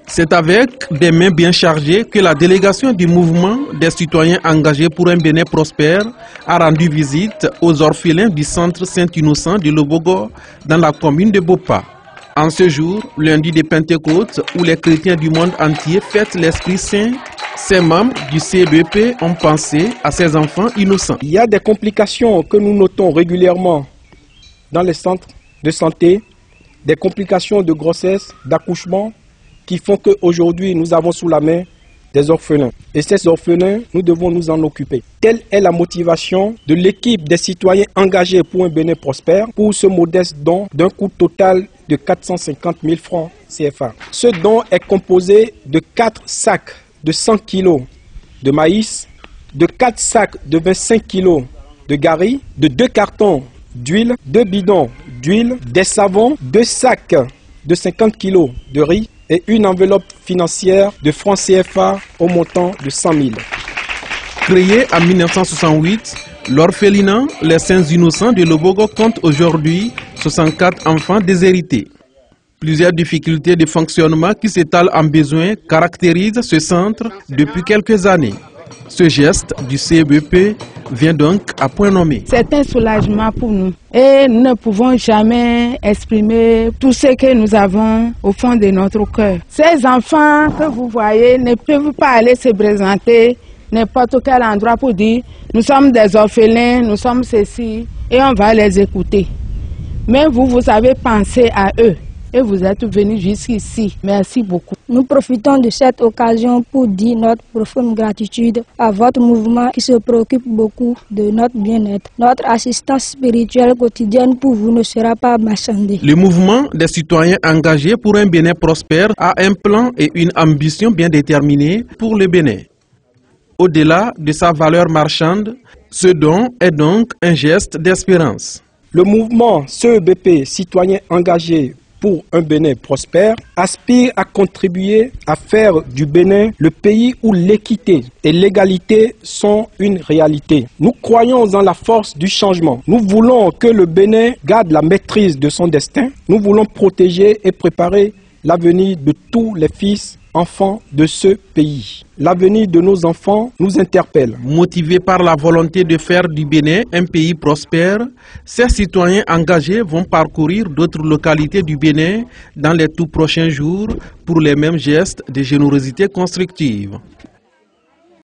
C'est avec des mains bien chargées que la délégation du mouvement des citoyens engagés pour un Bénin prospère a rendu visite aux orphelins du centre Saint-Innocent de Lobogo dans la commune de Bopa. En ce jour, lundi de Pentecôte, où les chrétiens du monde entier fêtent l'Esprit Saint, ces membres du CBP ont pensé à ces enfants innocents. Il y a des complications que nous notons régulièrement dans les centres de santé, des complications de grossesse, d'accouchement, qui font qu'aujourd'hui nous avons sous la main des orphelins. Et ces orphelins, nous devons nous en occuper. Telle est la motivation de l'équipe des citoyens engagés pour un Bénin prospère pour ce modeste don d'un coût total de 450 000 francs CFA. Ce don est composé de 4 sacs de 100 kg de maïs, de 4 sacs de 25 kg de gari, de 2 cartons d'huile, 2 bidons d'huile, des savons, 2 sacs de 50 kg de riz et une enveloppe financière de francs CFA au montant de 100 000. Créé en 1968, l'orphelinat Les Saints Innocents de Lobogo compte aujourd'hui 64 enfants déshérités. Plusieurs difficultés de fonctionnement qui s'étalent en besoins caractérisent ce centre depuis quelques années. Ce geste du CBP vient donc à point nommé. C'est un soulagement pour nous et nous ne pouvons jamais exprimer tout ce que nous avons au fond de notre cœur. Ces enfants que vous voyez ne peuvent pas aller se présenter n'importe quel endroit pour dire nous sommes des orphelins, nous sommes ceci et on va les écouter. Mais vous avez pensé à eux. Et vous êtes venus jusqu'ici. Merci beaucoup. Nous profitons de cette occasion pour dire notre profonde gratitude à votre mouvement qui se préoccupe beaucoup de notre bien-être. Notre assistance spirituelle quotidienne pour vous ne sera pas marchandée. Le mouvement des citoyens engagés pour un Bénin prospère a un plan et une ambition bien déterminés pour le Bénin. Au-delà de sa valeur marchande, ce don est donc un geste d'espérance. Le mouvement CEBP, citoyens engagés pour un Bénin prospère, aspire à contribuer à faire du Bénin le pays où l'équité et l'égalité sont une réalité. Nous croyons en la force du changement. Nous voulons que le Bénin garde la maîtrise de son destin. Nous voulons protéger et préparer l'avenir de tous les fils, enfants de ce pays. L'avenir de nos enfants nous interpelle. Motivés par la volonté de faire du Bénin un pays prospère, ces citoyens engagés vont parcourir d'autres localités du Bénin dans les tout prochains jours pour les mêmes gestes de générosité constructive.